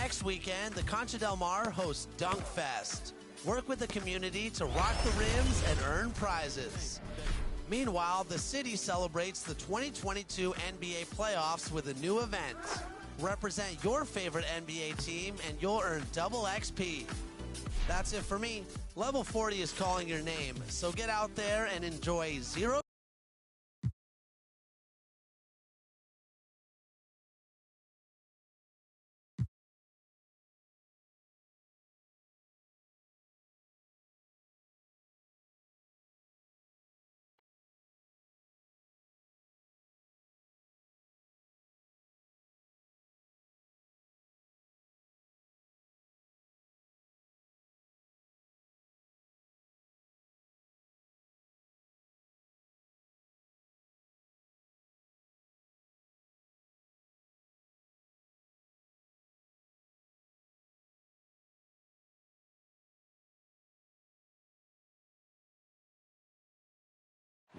Next weekend, the Concha Del Mar hosts Dunk Fest. Work with the community to rock the rims and earn prizes. Meanwhile, the city celebrates the 2022 NBA playoffs with a new event. Represent your favorite NBA team and you'll earn double XP. That's it for me. Level 40 is calling your name, so get out there and enjoy zero.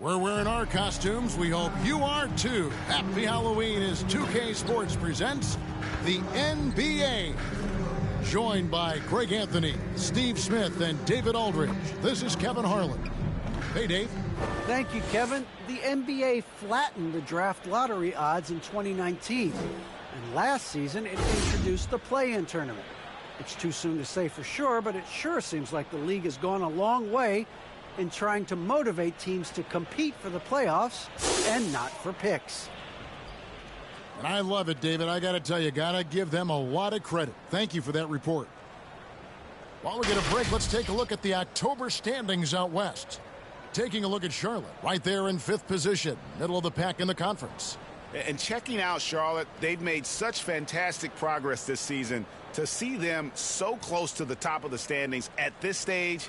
We're wearing our costumes. We hope you are too. Happy Halloween as 2K Sports presents the NBA. Joined by Greg Anthony, Steve Smith, and David Aldridge. This is Kevin Harlan. Hey, Dave. Thank you, Kevin. The NBA flattened the draft lottery odds in 2019. And last season, it introduced the play-in tournament. It's too soon to say for sure, but it sure seems like the league has gone a long way in trying to motivate teams to compete for the playoffs and not for picks. And I love it, David. I got to tell you, got to give them a lot of credit. Thank you for that report. While we get a break, let's take a look at the October standings out west. Taking a look at Charlotte, right there in 5th position, middle of the pack in the conference. And checking out Charlotte, they've made such fantastic progress this season. To see them so close to the top of the standings at this stage,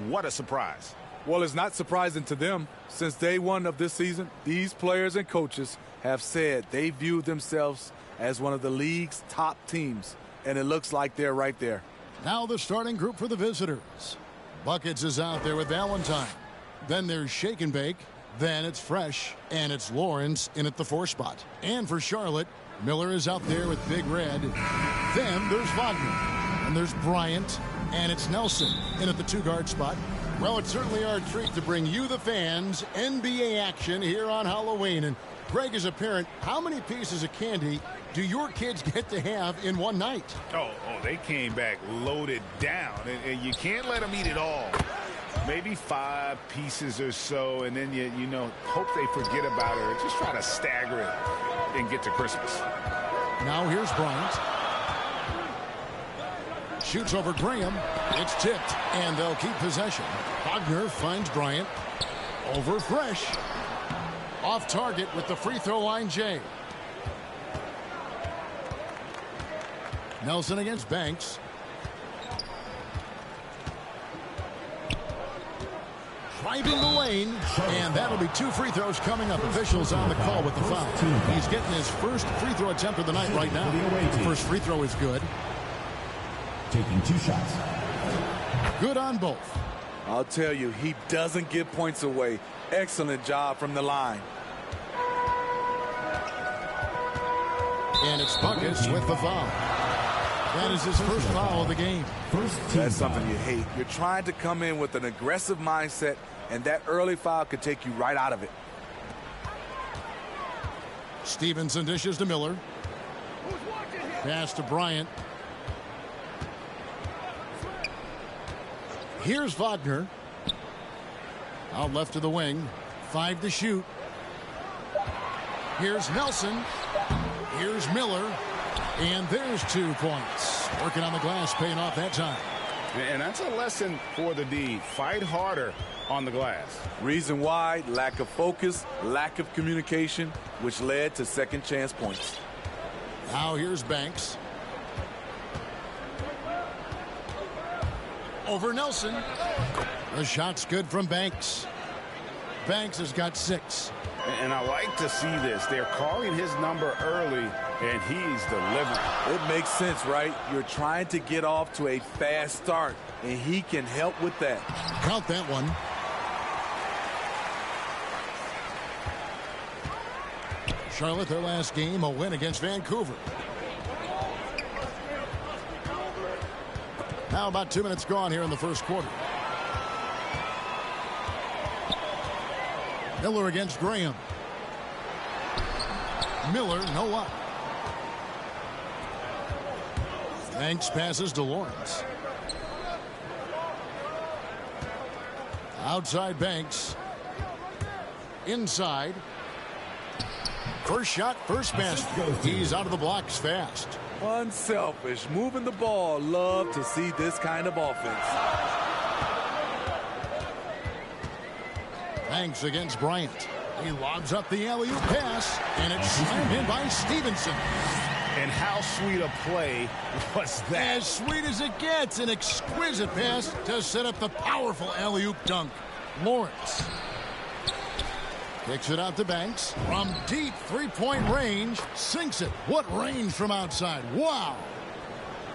what a surprise. Well, it's not surprising to them. Since day one of this season, these players and coaches have said they view themselves as one of the league's top teams, and it looks like they're right there. Now the starting group for the visitors. Buckets is out there with Valentine. Then there's Shake and Bake. Then it's Fresh, and it's Lawrence in at the 4 spot. And for Charlotte, Miller is out there with Big Red. Then there's Wagner, and there's Bryant, and it's Nelson in at the 2-guard spot. Well, it's certainly our treat to bring you, the fans, NBA action here on Halloween. And Greg, as a parent, how many pieces of candy do your kids get to have in one night? Oh, they came back loaded down, and you can't let them eat it all. Maybe 5 pieces or so, and then you hope they forget about it or just try to stagger it and get to Christmas. Now here's Bryant. Shoots over Graham. It's tipped, and they'll keep possession. Wagner finds Bryant. Over Fresh. Off target with the free throw line, Jay. Nelson against Banks. Driving the lane, and that'll be 2 free throws coming up. Officials on the call with the foul. He's getting his first free throw attempt of the night right now. The first free throw is good. Taking 2 shots. Good on both. I'll tell you, he doesn't give points away. Excellent job from the line. And it's Buckets with the foul. That is his first foul of the game. That's something you hate. You're trying to come in with an aggressive mindset, and that early foul could take you right out of it. Stevenson dishes to Miller. Pass to Bryant. Here's Wagner. Out left to the wing. 5 to shoot. Here's Nelson. Here's Miller. And there's 2 points. Working on the glass, paying off that time. And that's a lesson for the D. Fight harder on the glass. Reason why: lack of focus, lack of communication, which led to second chance points. Now here's Banks. Over Nelson. The shot's good from Banks. Banks has got 6. And I like to see this. They're calling his number early, and he's delivering. It makes sense, right? You're trying to get off to a fast start, and he can help with that. Count that one. Charlotte, their last game, a win against Vancouver. Now about 2 minutes gone here in the first quarter. Miller against Graham. Miller, no luck. Banks passes to Lawrence. Outside Banks. Inside. First shot, first basket. He's out of the blocks fast. Unselfish, moving the ball. Love to see this kind of offense. Banks against Bryant. He lobs up the alley-oop pass, and it's slammed in by Stevenson. And how sweet a play was that? As sweet as it gets, an exquisite pass to set up the powerful alley-oop dunk. Lawrence kicks it out to Banks from deep three-point range, sinks it. What range from outside? Wow!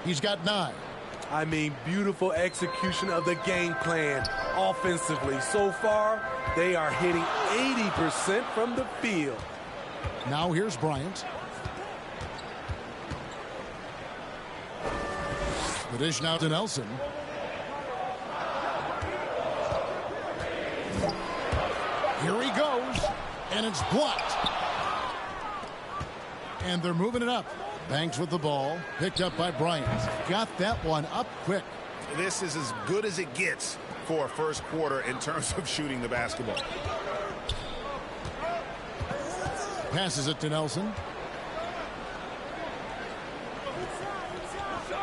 He's got 9. I mean, beautiful execution of the game plan offensively. So far, they are hitting 80% from the field. Now here's Bryant. The dish now to Nelson. Here he goes, and it's blocked. And they're moving it up. Banks with the ball, picked up by Bryant. Got that one up quick. This is as good as it gets for a first quarter in terms of shooting the basketball. Passes it to Nelson.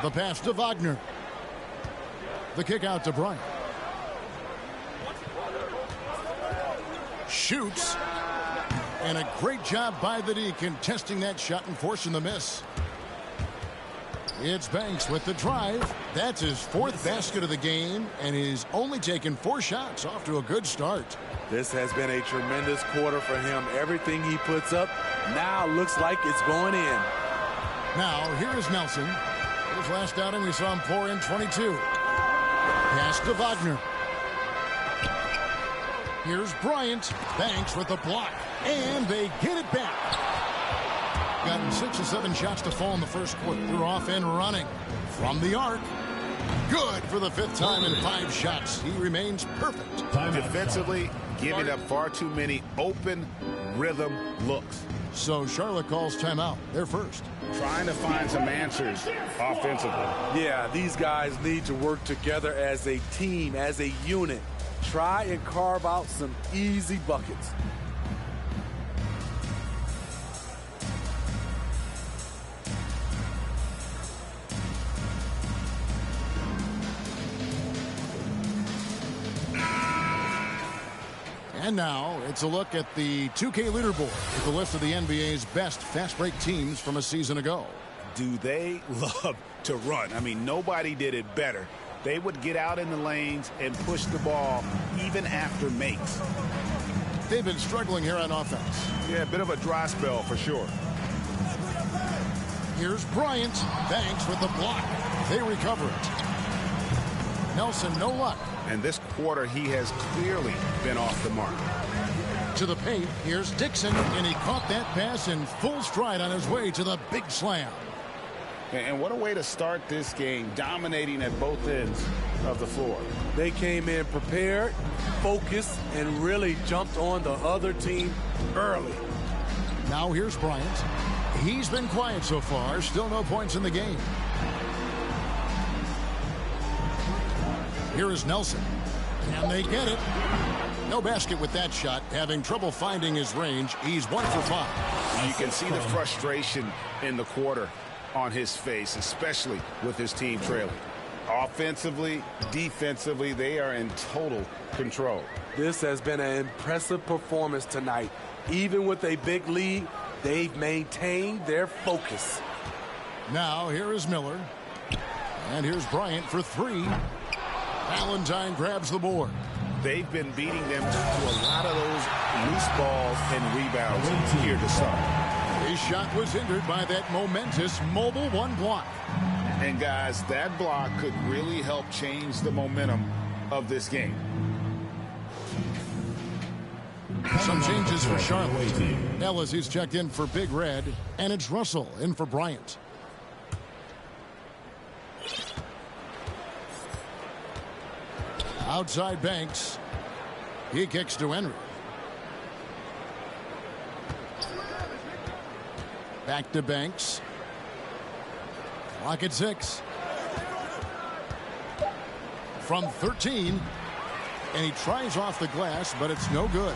The pass to Wagner. The kick out to Bryant. Shoots. And a great job by the D contesting that shot and forcing the miss. It's Banks with the drive. That's his 4th basket of the game, and he's only taken 4 shots. Off to a good start. This has been a tremendous quarter for him. Everything he puts up now looks like it's going in. Now, here is Nelson. His last outing, we saw him pour in 22. Pass to Wagner. Here's Bryant. Banks with the block. And they get it back. Gotten 6 or 7 shots to fall in the first quarter. They're off and running. From the arc. Good for the 5th time in 5 shots. He remains perfect. Defensively, giving up far too many open rhythm looks. So Charlotte calls timeout. They're first. Trying to find some answers offensively. Yeah, these guys need to work together as a team, as a unit. Try and carve out some easy buckets. And now it's a look at the 2K leaderboard with the list of the NBA's best fast break teams from a season ago. Do they love to run? I mean, nobody did it better. They would get out in the lanes and push the ball even after makes. They've been struggling here on offense. Yeah, a bit of a dry spell for sure. Here's Bryant. Banks with the block. They recover it. Nelson, no luck. And this quarter, he has clearly been off the mark. To the paint, here's Dixon, and he caught that pass in full stride on his way to the big slam. And what a way to start this game, dominating at both ends of the floor. They came in prepared, focused, and really jumped on the other team early. Now here's Bryant. He's been quiet so far, still no points in the game. Here is Nelson. And they get it. No basket with that shot. Having trouble finding his range. He's 1 for 5. You can see the frustration in the quarter on his face, especially with his team trailing. Offensively, defensively, they are in total control. This has been an impressive performance tonight. Even with a big lead, they've maintained their focus. Now here is Miller. And here's Bryant for 3. Valentine grabs the board. They've been beating them to a lot of those loose balls and rebounds here to start. His shot was hindered by that momentous mobile 1 block. And guys, that block could really help change the momentum of this game. Some changes for Charlotte. Ellis, he's checked in for Big Red, and it's Russell in for Bryant. Outside Banks. He kicks to Henry. Back to Banks. Clock at 6. From 13. And he tries off the glass, but it's no good.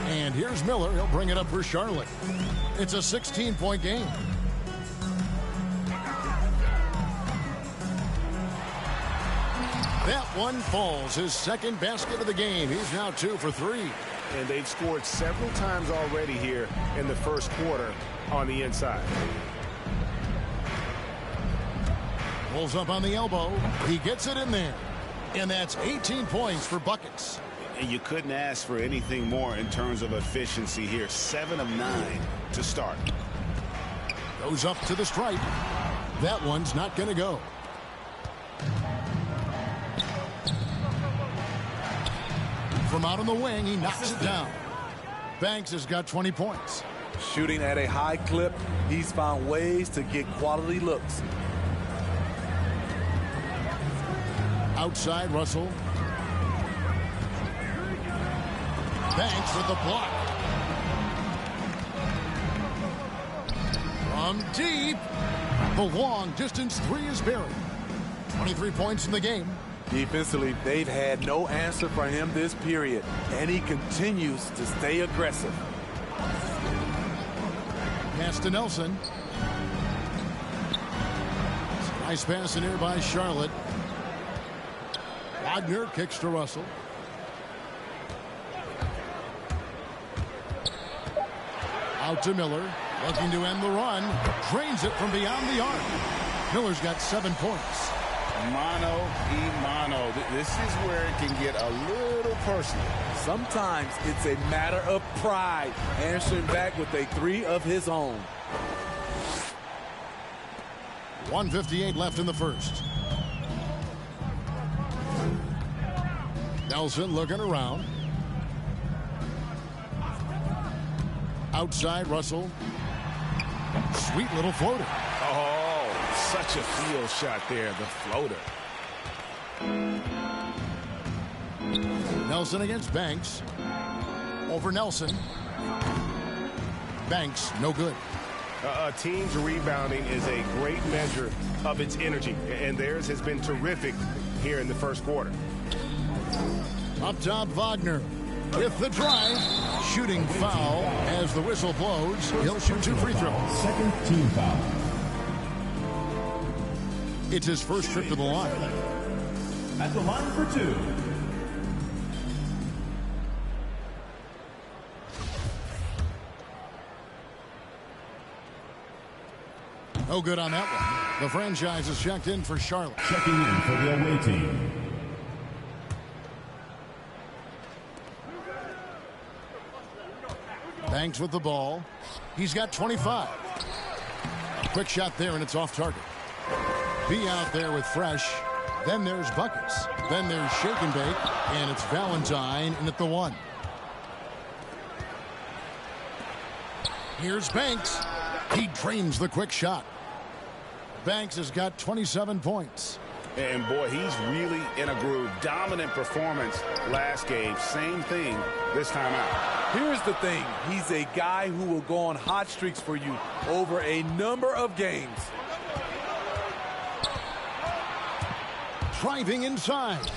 And here's Miller. He'll bring it up for Charlotte. It's a 16-point game. That one falls. His second basket of the game. He's now 2 for 3. And they've scored several times already here in the first quarter on the inside. Pulls up on the elbow. He gets it in there. And that's 18 points for buckets. And you couldn't ask for anything more in terms of efficiency here. 7 of 9 to start. Goes up to the stripe. That one's not going to go. From out on the wing, he knocks it down. Banks has got 20 points. Shooting at a high clip, he's found ways to get quality looks. Outside, Russell. Banks with the block. From deep. The long distance three is buried. 23 points in the game. Defensively, they've had no answer for him this period, and he continues to stay aggressive. Pass to Nelson. Nice pass in here by Charlotte. Wagner kicks to Russell. Out to Miller. Looking to end the run. Drains it from beyond the arc. Miller's got 7 points. Mano y mano. This is where it can get a little personal. Sometimes it's a matter of pride, answering back with a 3 of his own. 1:58 left in the first. Nelson looking around. Outside, Russell. Sweet little floater. Oh, such a field shot there, the floater. Nelson against Banks. Over Nelson. Banks, no good. A team's rebounding is a great measure of its energy, and theirs has been terrific here in the first quarter. Up top, Wagner with the drive. Shooting foul as the whistle blows. He'll shoot 2 free throws. Second team foul. It's his first trip to the line. At the line for 2. No good on that one. The franchise is checked in for Charlotte. Checking in for the away team. Banks with the ball. He's got 25. Quick shot there, and it's off target. Be out there with Fresh. Then there's Buckets. Then there's Shake and Bake. And it's Valentine in at the 1. Here's Banks. He drains the quick shot. Banks has got 27 points. And boy, he's really in a groove. Dominant performance last game. Same thing this time out. Here's the thing. He's a guy who will go on hot streaks for you over a number of games. Driving inside.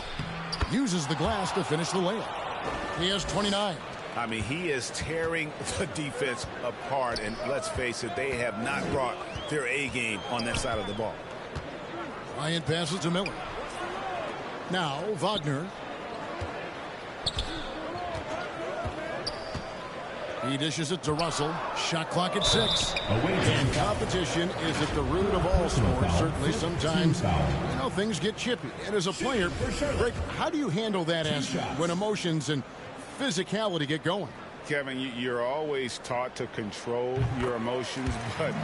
Uses the glass to finish the layup. He has 29. I mean, he is tearing the defense apart. And let's face it, they have not brought their A game on that side of the ball. Bryant passes to Miller. Now, Wagner. He dishes it to Russell. Shot clock at 6. And competition is at the root of all sports. Certainly sometimes, things get chippy. And as a player, Rick, how do you handle that aspect when emotions and physicality get going? Kevin, you're always taught to control your emotions, but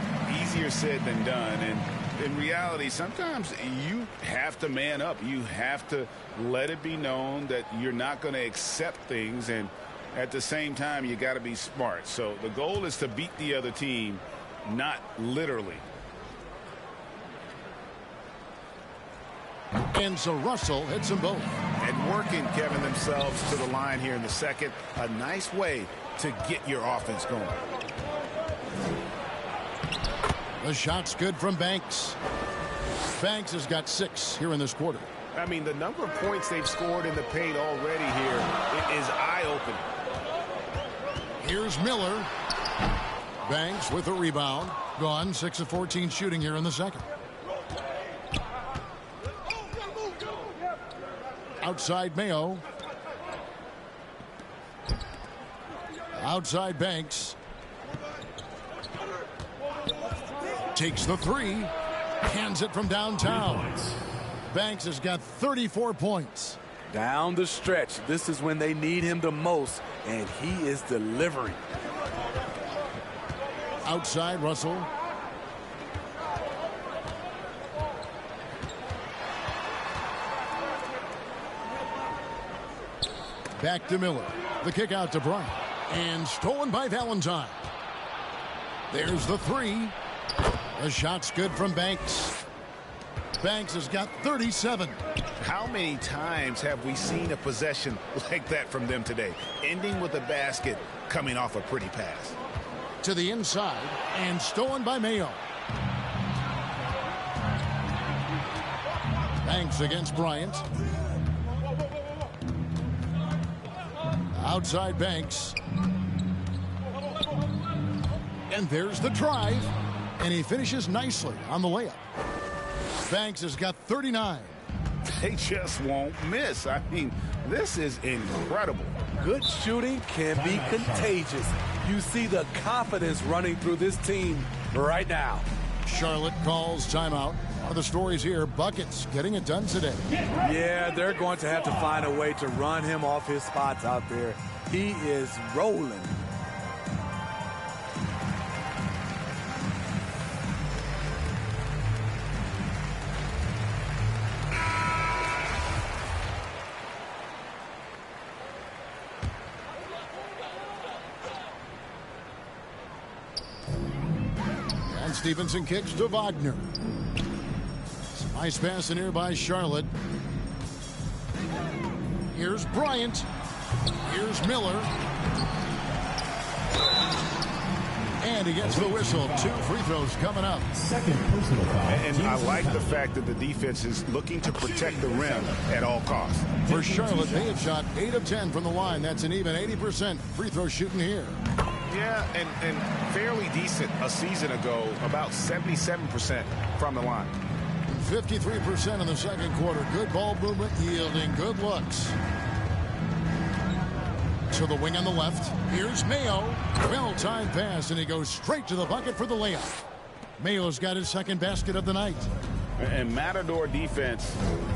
easier said than done. And in reality, sometimes you have to man up. You have to let it be known that you're not going to accept things, and at the same time, you got to be smart. So the goal is to beat the other team, not literally. And so Russell hits them both. And working, Kevin, themselves to the line here in the second. A nice way to get your offense going. The shot's good from Banks. Banks has got 6 here in this quarter. I mean, the number of points they've scored in the paint already here is eye-opening. Here's Miller. Banks with a rebound. Gone 6 of 14 shooting here in the second. Outside Mayo. Outside Banks. Takes the 3. Hands it from downtown. Banks has got 34 points. Down the stretch, this is when they need him the most, and he is delivering. Outside Russell. Back to Miller. The kick out to Bryant. And stolen by Valentine. There's the 3. The shot's good from Banks. Banks has got 37. How many times have we seen a possession like that from them today? Ending with a basket, coming off a pretty pass. To the inside, and stolen by Mayo. Banks against Bryant. Outside Banks. And there's the drive. And he finishes nicely on the layup. Banks has got 39. They just won't miss. I mean, this is incredible. Good shooting can be contagious. You see the confidence running through this team right now. Charlotte calls timeout. One of the stories here, buckets getting it done today. Yeah, they're going to have to find a way to run him off his spots out there. He is rolling. Stevenson kicks to Wagner. Some nice pass in here by Charlotte. Here's Bryant. Here's Miller. And he gets the whistle. 2 free throws coming up. Second personal foul. And I like the fact that the defense is looking to protect the rim at all costs. For Charlotte, they have shot 8 of 10 from the line. That's an even 80% free throw shooting here. Yeah, and fairly decent a season ago, about 77% from the line. 53% in the second quarter. Good ball movement, yielding good looks. To the wing on the left. Here's Mayo. Well-timed pass, and he goes straight to the bucket for the layup. Mayo's got his second basket of the night. And Matador defense,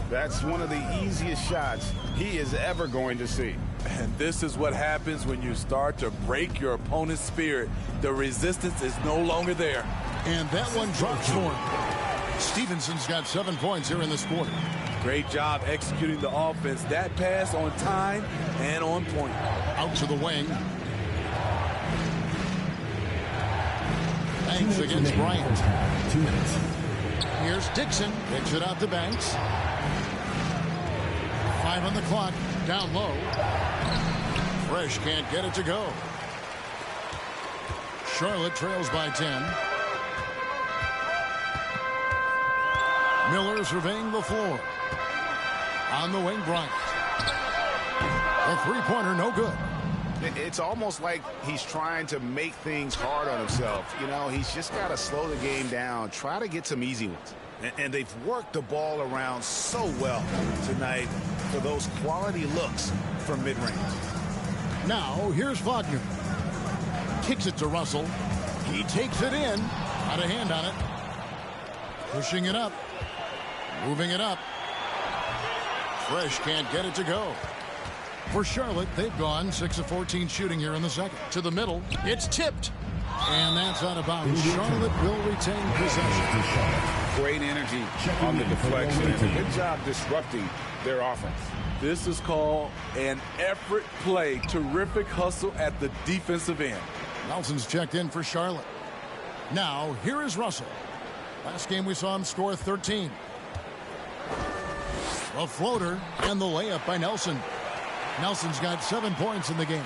that's one of the easiest shots he is ever going to see. And this is what happens when you start to break your opponent's spirit. The resistance is no longer there. And that one drops for him. Stevenson's got 7 points here in this quarter. Great job executing the offense. That pass on time and on point. Out to the wing. Banks against Bryant. 2 minutes. Here's Dixon. Kicks it out to Banks. 5 on the clock. Down low. Fresh can't get it to go. Charlotte trails by 10. Miller surveying the floor. On the wing, Bryant. The three-pointer, no good. It's almost like he's trying to make things hard on himself. You know, he's just got to slow the game down, try to get some easy ones. And they've worked the ball around so well tonight for those quality looks from mid-range. Now, here's Wagner. Kicks it to Russell. He takes it in. Got a hand on it. Pushing it up. Moving it up. Fresh can't get it to go. For Charlotte, they've gone 6 of 14 shooting here in the second. To the middle. It's tipped. And that's out of bounds. Charlotte will retain possession. Great energy on the deflection. And a good job disrupting their offense. This is called an effort play. Terrific hustle at the defensive end. Nelson's checked in for Charlotte. Now, here is Russell. Last game we saw him score 13. A floater and the layup by Nelson. Nelson's got 7 points in the game.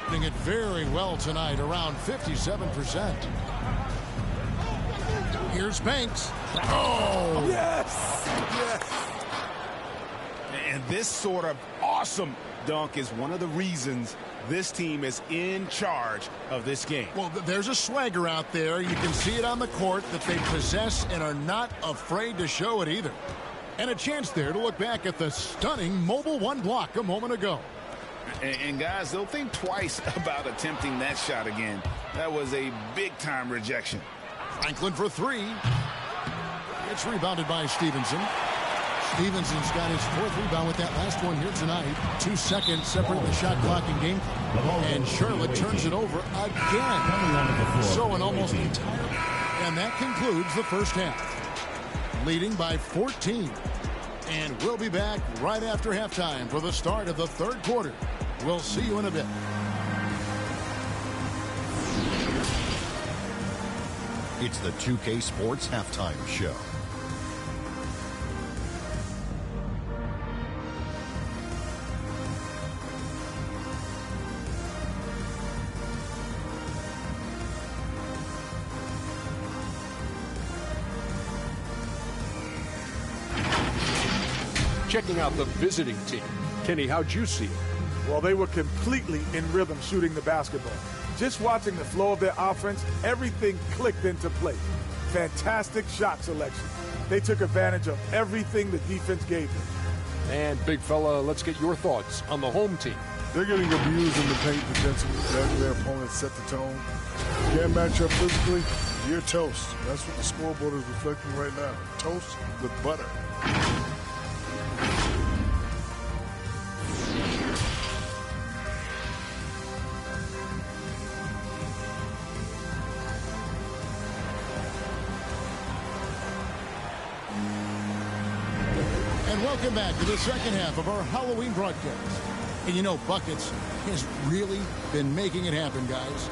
Doing it very well tonight, around 57%. Here's Banks. Oh! Yes! Yes! And this sort of awesome dunk is one of the reasons this team is in charge of this game. Well, there's a swagger out there. You can see it on the court that they possess and are not afraid to show it either. And a chance there to look back at the stunning mobile one block a moment ago. And guys, they'll think twice about attempting that shot again. That was a big-time rejection. Franklin for three. It's rebounded by Stevenson. Stevenson's got his 4th rebound with that last one here tonight. 2 seconds separate the shot clock and game clock. And Charlotte turns it over again. So an almost entire. And that concludes the first half. Leading by 14. And we'll be back right after halftime for the start of the 3rd quarter. We'll see you in a bit. It's the 2K Sports Halftime Show. Checking out the visiting team. Kenny, how'd you see it? Well, they were completely in rhythm shooting the basketball. Just watching the flow of their offense, everything clicked into place. Fantastic shot selection. They took advantage of everything the defense gave them. And, big fella, let's get your thoughts on the home team. They're getting abused in the paint defensively. Letting their opponents set the tone. Can't match up physically, you're toast. That's what the scoreboard is reflecting right now. Toast with butter. Welcome back to the second half of our Halloween broadcast. And you know, Buckets has really been making it happen, guys.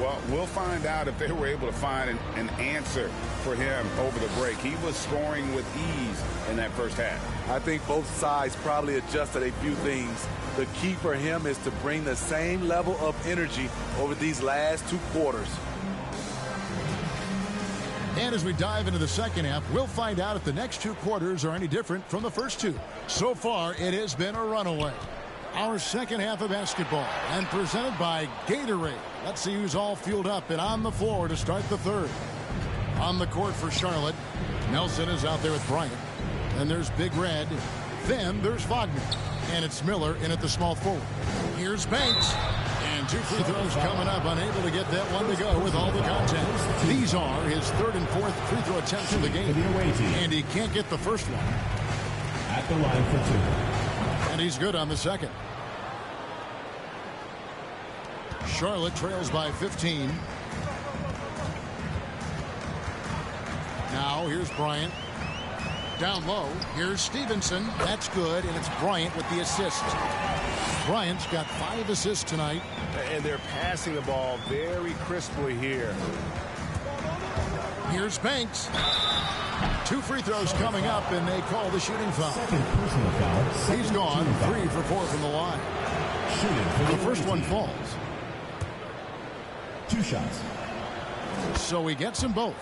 Well, we'll find out if they were able to find an answer for him over the break. He was scoring with ease in that first half. I think both sides probably adjusted a few things. The key for him is to bring the same level of energy over these last 2 quarters. And as we dive into the second half, we'll find out if the next 2 quarters are any different from the first 2. So far, it has been a runaway. Our second half of basketball, and presented by Gatorade. Let's see who's all fueled up and on the floor to start the 3rd. On the court for Charlotte, Nelson is out there with Bryant. Then there's Big Red. Then there's Wagner. And it's Miller in at the small forward. Here's Banks. And 2 free throws coming up, unable to get that one to go with all the contact. These are his 3rd and 4th free throw attempts of the game. And he can't get the first one. At the line for 2. And he's good on the second. Charlotte trails by 15. Now here's Bryant. Down low, here's Stevenson. That's good, and it's Bryant with the assist. Bryant's got 5 assists tonight. And they're passing the ball very crisply here. Here's Banks. 2 free throws coming up, and they call the shooting foul. Second personal foul. He's gone 3 for 4 from the line. Shooting for The first one falls. 2 shots. So he gets them both.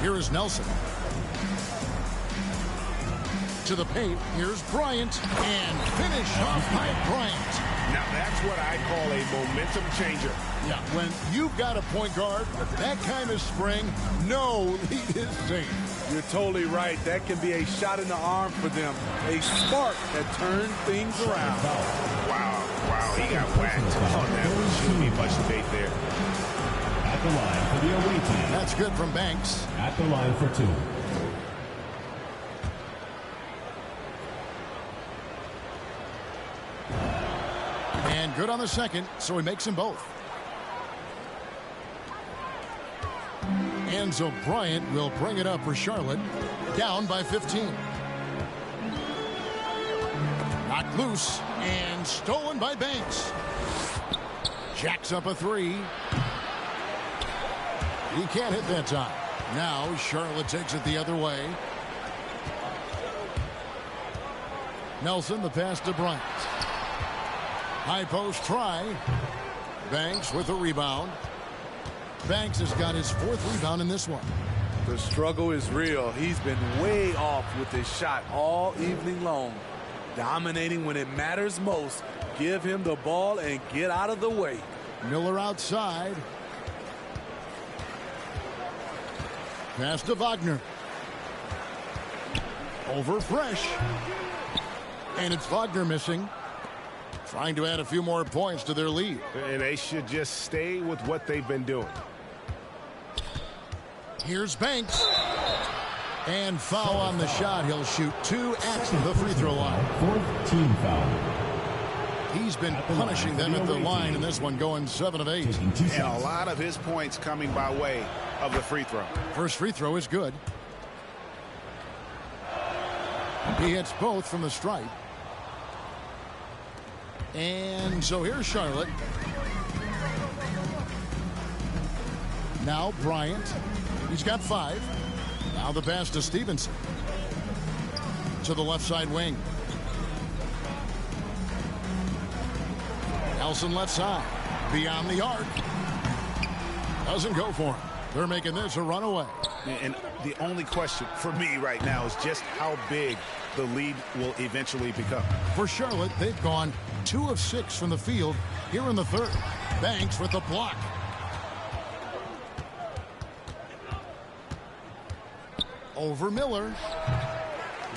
Here is Nelson. To the paint. Here's Bryant. And finish off by Bryant. Now that's what I call a momentum changer. Yeah, when you've got a point guard with that kind of spring, no lead is safe. You're totally right. That can be a shot in the arm for them. A spark that turns things around. Wow, he got whacked on that one. Shouldn't be much debate there. At the line for the away team. That's good from Banks. At the line for 2. And good on the second, so he makes them both. And so Bryant will bring it up for Charlotte, down by 15. Knocked loose and stolen by Banks. Jacks up a 3. He can't hit that time. Now Charlotte takes it the other way. Nelson, the pass to Bryant. High post try. Banks with a rebound. Banks has got his 4th rebound in this one. The struggle is real. He's been way off with his shot all evening long. Dominating when it matters most. Give him the ball and get out of the way. Miller outside. Pass to Wagner. Over Fresh. And it's Wagner missing. Trying to add a few more points to their lead. And they should just stay with what they've been doing. Here's Banks. And foul on the shot. He'll shoot 2 at the free throw line. 4th team foul. He's been punishing them at the line in this one, going 7 of 8. And a lot of his points coming by way of the free throw. First free throw is good. He hits both from the stripe. And so here's Charlotte. Now Bryant. He's got 5. Now the pass to Stevenson. To the left side wing. Nelson left side. Beyond the arc. Doesn't go for him. They're making this a runaway. And the only question for me right now is just how big the lead will eventually become. For Charlotte, they've gone 2 of 6 from the field here in the 3rd. Banks with the block. Over Miller.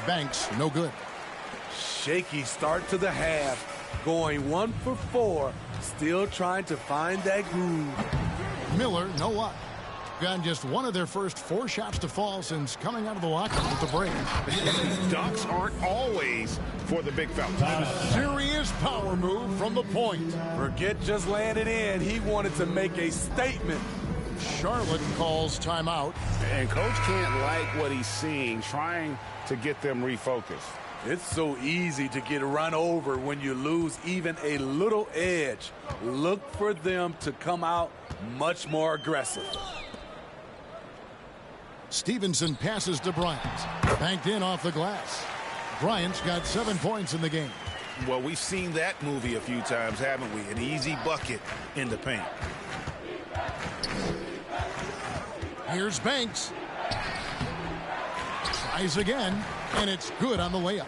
Banks, no good. Shaky start to the half. Going 1 for 4. Still trying to find that groove. Miller, no luck. Gotten just 1 of their first 4 shots to fall since coming out of the locker room with the break. Dunks aren't always for the big fella. Serious power move from the point. Forget just laying it in. He wanted to make a statement. Charlotte calls timeout. And coach can't like what he's seeing, trying to get them refocused. It's so easy to get run over when you lose even a little edge. Look for them to come out much more aggressive. Stevenson passes to Bryant. Banked in off the glass. Bryant's got 7 points in the game. Well, we've seen that movie a few times, haven't we? An easy bucket in the paint. Here's Banks. Tries again, and it's good on the layup.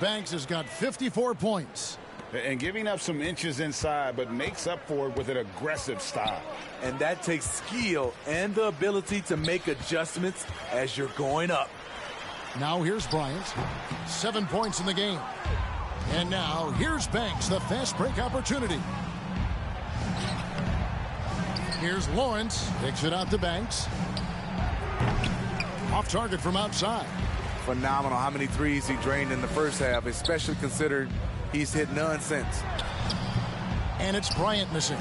Banks has got 54 points. And giving up some inches inside, but makes up for it with an aggressive style. And that takes skill and the ability to make adjustments as you're going up. Now here's Bryant. 7 points in the game. And now here's Banks, the fast break opportunity. Here's Lawrence. Takes it out to Banks. Off target from outside. Phenomenal how many threes he drained in the first half, especially considering he's hit none since. And it's Bryant missing.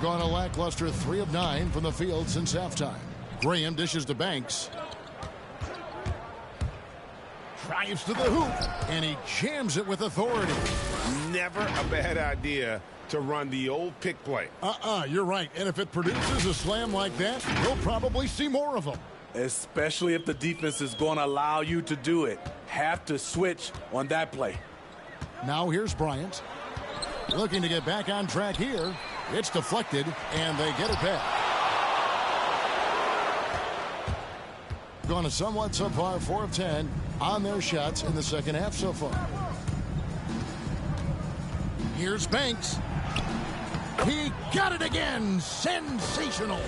Gone a lackluster 3 of 9 from the field since halftime. Graham dishes to Banks. Drives to the hoop, and he jams it with authority. Never a bad idea to run the old pick play. You're right. And if it produces a slam like that, we'll probably see more of them. Especially if the defense is going to allow you to do it. Have to switch on that play. Now here's Bryant. Looking to get back on track here. It's deflected, and they get it back. Gone a somewhat subpar 4 of 10 on their shots in the second half so far. Here's Banks. He got it again. Sensational.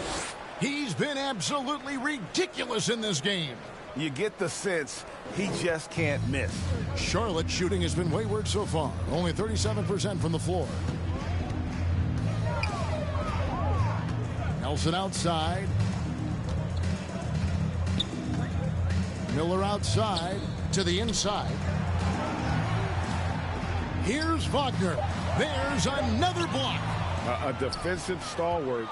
He's been absolutely ridiculous in this game. You get the sense he just can't miss. Charlotte shooting has been wayward so far. Only 37% from the floor. Nelson outside. Miller outside to the inside. Here's Wagner. There's another block. A defensive stalwart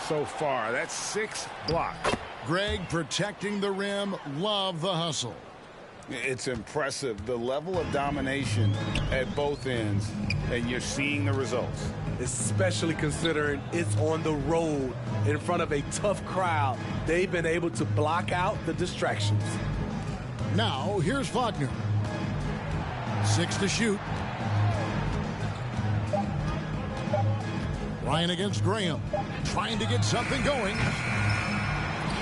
so far. That's 6 blocks. Greg protecting the rim. Love the hustle. It's impressive, the level of domination at both ends, and you're seeing the results. especially considering it's on the road in front of a tough crowd. They've been able to block out the distractions. Now, here's Wagner. 6 to shoot. Ryan against Graham. Trying to get something going.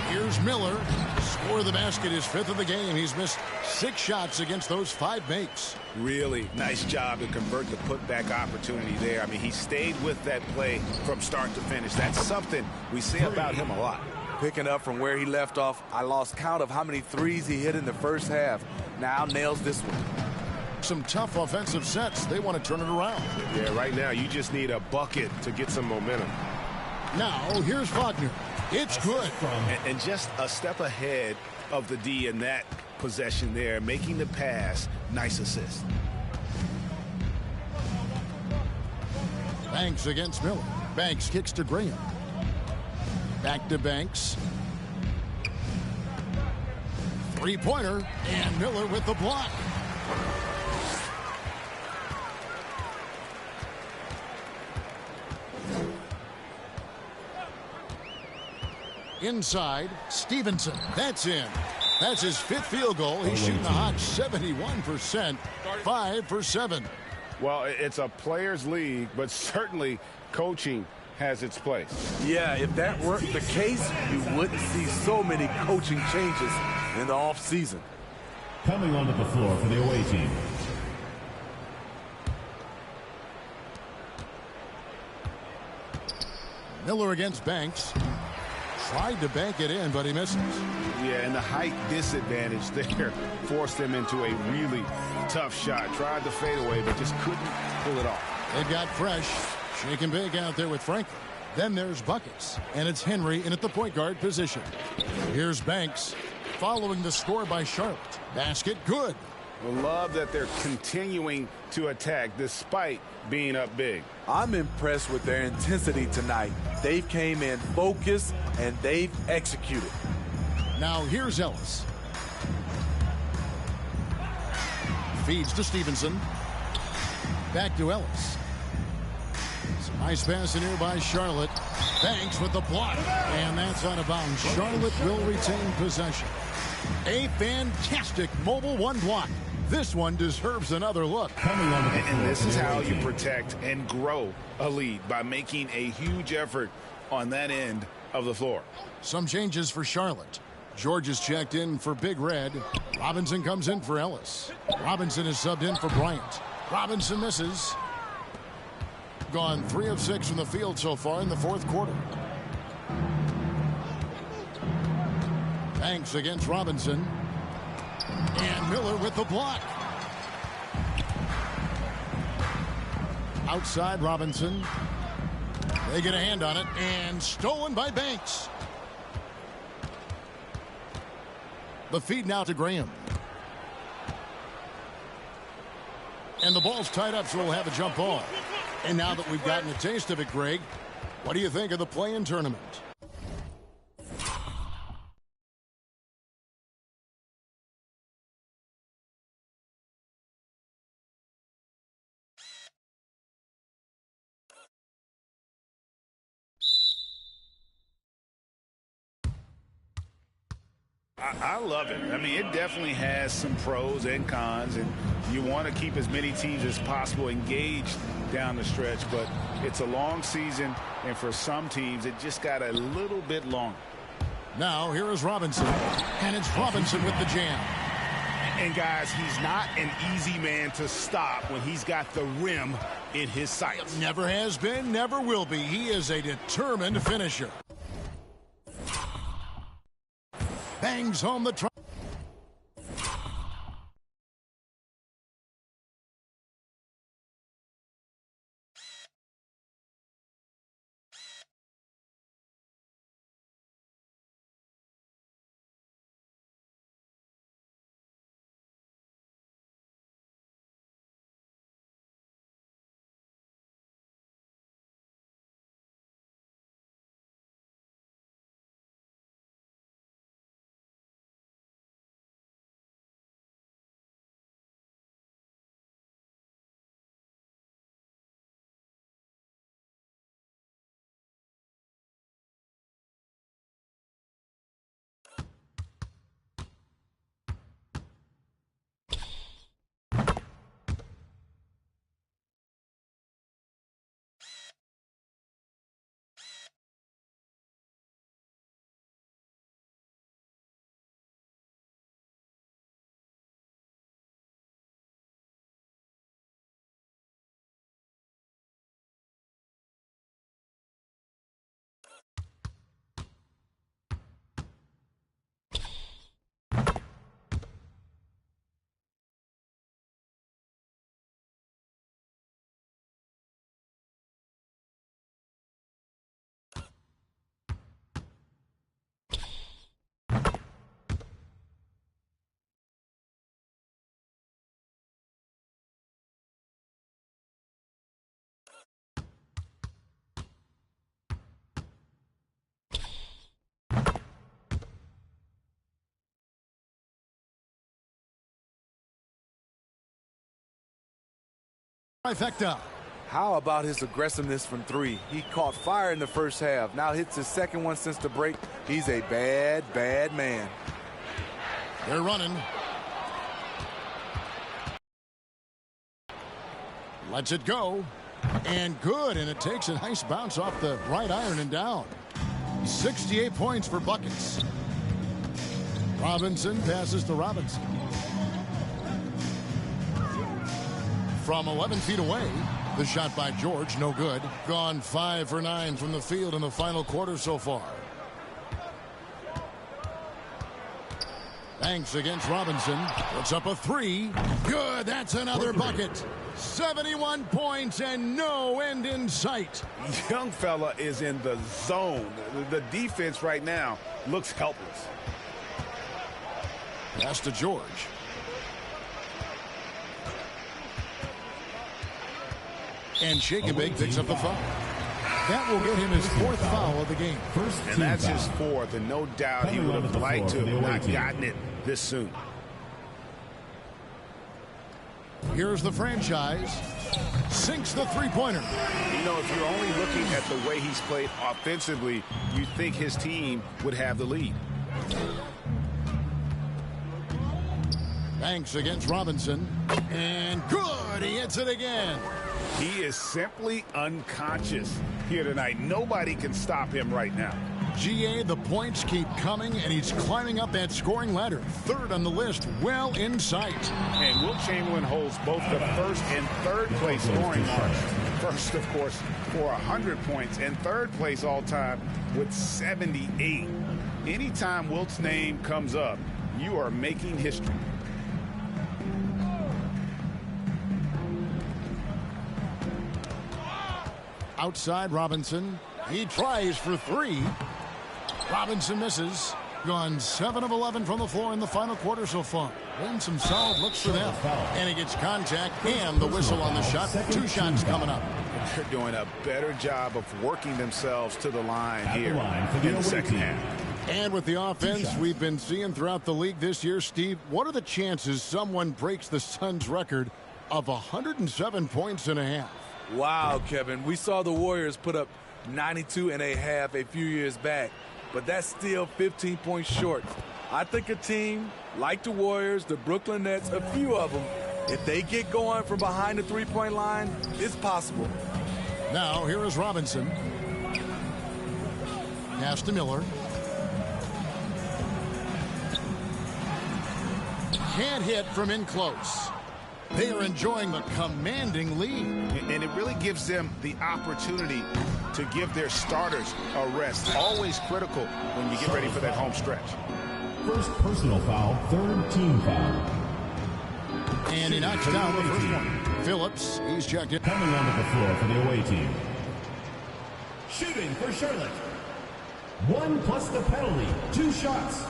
Here's Miller. Score of the basket, his 5th of the game. He's missed 6 shots against those 5 makes. Really nice job to convert the putback opportunity there. I mean, he stayed with that play from start to finish. That's something we say about him a lot. Picking up from where he left off, I lost count of how many threes he hit in the first half. Now nails this one. Some tough offensive sets. They want to turn it around. Yeah, right now you just need a bucket to get some momentum. Now, here's Wagner. It's good. And just a step ahead of the D in that possession there, making the pass. Nice assist. Banks against Miller. Banks kicks to Graham. Back to Banks. Three-pointer, and Miller with the block. Inside, Stevenson. That's in. That's his 5th field goal. He's shooting a hot 71%. 5 for 7. Well, it's a players' league, but certainly coaching has its place. Yeah, if that weren't the case, you wouldn't see so many coaching changes in the offseason. Coming onto the floor for the away team. Miller against Banks. Tried to bank it in, but he misses. Yeah, and the height disadvantage there forced him into a really tough shot. Tried to fade away, but just couldn't pull it off. They've got Fresh. Shake and bake out there with Franklin. Then there's Buckets, and it's Henry in at the point guard position. Here's Banks following the score by Charlotte. Basket good. I love that they're continuing to attack despite being up big. I'm impressed with their intensity tonight. They've came in focused, and they've executed. Now here's Ellis. Feeds to Stevenson. Back to Ellis. Some nice pass in here by Charlotte. Banks with the block. And that's out of bounds. Charlotte will retain possession. A fantastic mobile one block. This one deserves another look. And this is how you protect and grow a lead, by making a huge effort on that end of the floor. Some changes for Charlotte. George is checked in for Big Red. Robinson comes in for Ellis. Robinson is subbed in for Bryant. Robinson misses. Gone 3 of 6 from the field so far in the 4th quarter. Banks against Robinson. And Miller with the block. Outside Robinson. They get a hand on it, and stolen by Banks. The feed now to Graham. And the ball's tied up, so we'll have a jump ball. And now that we've gotten a taste of it, Greg, what do you think of the play-in tournament? I love it. I mean, it definitely has some pros and cons, and you want to keep as many teams as possible engaged down the stretch, but it's a long season, and for some teams, it just got a little bit longer. Now, here is Robinson, and it's Robinson with the jam. And, guys, he's not an easy man to stop when he's got the rim in his sights. Never has been, never will be. He is a determined finisher. Bangs home the try. Trifecta. How about his aggressiveness from three? He caught fire in the first half. Now hits his second one since the break. He's a bad, bad man. They're running. Lets it go. And good. And it takes a nice bounce off the right iron and down. 68 points for buckets. Robinson passes to Robinson. From 11 feet away, the shot by George, no good. Gone 5 for 9 from the field in the final quarter so far. Banks against Robinson. Puts up a three. Good. That's another bucket. 71 points and no end in sight. Young fella is in the zone. The defense right now looks helpless. Pass to George. And Shake and Bake picks up the foul. That will get him his 4th foul of the game. And that's his 4th, and no doubt he would have liked to have not gotten it this soon. Here's the franchise. Sinks the three-pointer. You know, if you're only looking at the way he's played offensively, you'd think his team would have the lead. Banks against Robinson. And good. He hits it again. He is simply unconscious here tonight. Nobody can stop him right now. GA, the points keep coming, and he's climbing up that scoring ladder. 3rd on the list, well in sight. And Wilt Chamberlain holds both the 1st and 3rd place scoring marks. First, of course, for 100 points, and 3rd place all-time with 78. Anytime Wilt's name comes up, you are making history. Outside Robinson. He tries for 3. Robinson misses. Gone 7 of 11 from the floor in the final quarter so far. Been some solid looks for them. And he gets contact and the whistle on the shot. 2 shots coming up. They're doing a better job of working themselves to the line here in the second half. And with the offense we've been seeing throughout the league this year, Steve, what are the chances someone breaks the Suns' record of 107 points and a half? Wow, Kevin. We saw the Warriors put up 92 and a half a few years back, but that's still 15 points short. I think a team like the Warriors, the Brooklyn Nets, a few of them, if they get going from behind the three-point line, it's possible. Now, here is Robinson. Pass to Miller. Can't hit from in close. They are enjoying the commanding lead. And it really gives them the opportunity to give their starters a rest. Always critical when you get ready for that home stretch. First personal foul, 3rd team foul. And he knocks down the first one. Phillips, he's checked in. Coming onto the floor for the away team. Shooting for Charlotte. 1 plus the penalty. 2 shots.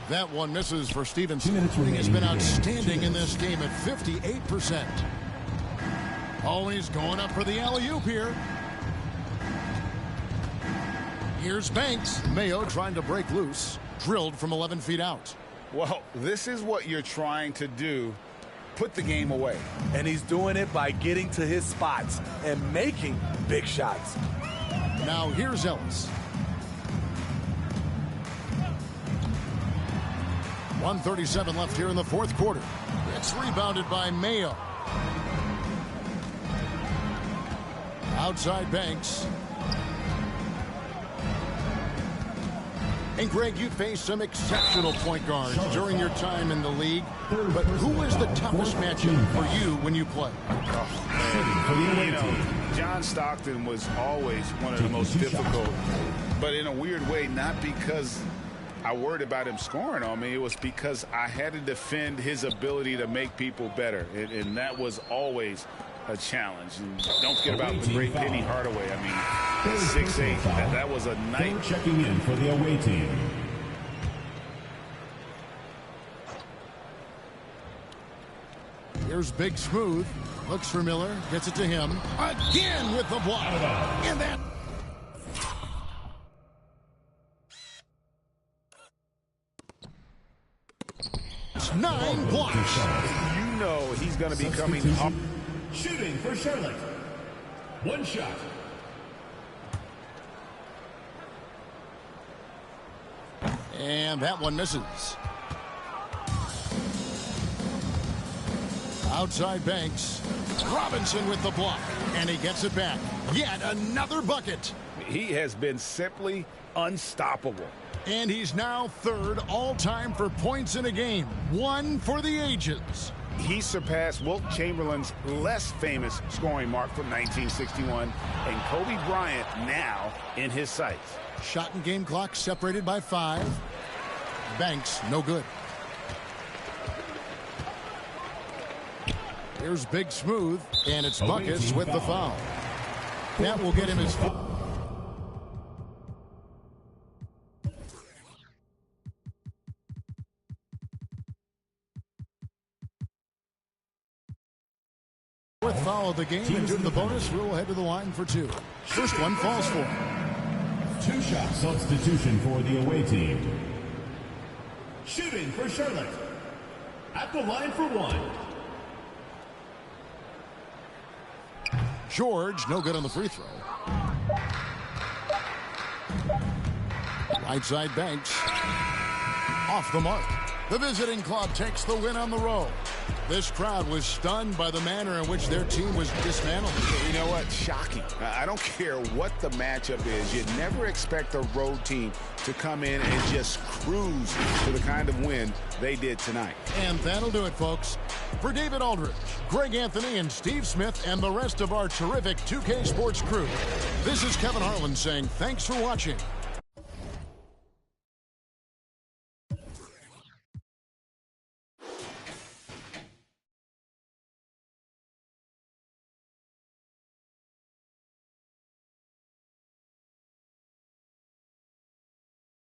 That one misses for Stevenson. He's been outstanding in this game at 58%. Oh, he's going up for the alley-oop here. Here's Banks. Mayo trying to break loose. Drilled from 11 feet out. Well, this is what you're trying to do. Put the game away. And he's doing it by getting to his spots and making big shots. Now here's Ellis. 1:37 left here in the 4th quarter. It's rebounded by Mayo. Outside Banks. And Greg, you faced some exceptional point guards during your time in the league. But who was the toughest matchup for you when you played? John Stockton was always one of the most difficult. But in a weird way, not because I worried about him scoring on me. It was because I had to defend his ability to make people better. And that was always a challenge. And don't forget about the great Penny Hardaway. I mean, 6'8". That was a night. Checking in for the away team. Here's Big Smooth. Looks for Miller. Gets it to him. Again with the block. And that. That's 9 blocks. You know he's going to be coming up. Shooting for Charlotte. One shot. And that one misses. Outside Banks. Robinson with the block. And he gets it back. Yet another bucket. He has been simply unstoppable. And he's now third all-time for points in a game. One for the ages. He surpassed Wilt Chamberlain's less famous scoring mark from 1961. And Kobe Bryant now in his sights. Shot and game clock separated by 5. Banks, no good. Here's Big Smooth, and it's Buckets with the foul. That will get him his... Fourth foul of the game, and due to the bonus, we'll head to the line for 2. First one falls for him. 2-shot substitution for the away team. Shooting for Charlotte. At the line for 1. George, no good on the free throw. Right side Banks. Off the mark. The visiting club takes the win on the road. This crowd was stunned by the manner in which their team was dismantled. You know what? Shocking. I don't care what the matchup is. You never expect a road team to come in and just cruise to the kind of win they did tonight. And that'll do it, folks. For David Aldridge, Greg Anthony, and Steve Smith, and the rest of our terrific 2K Sports crew, this is Kevin Harlan saying thanks for watching.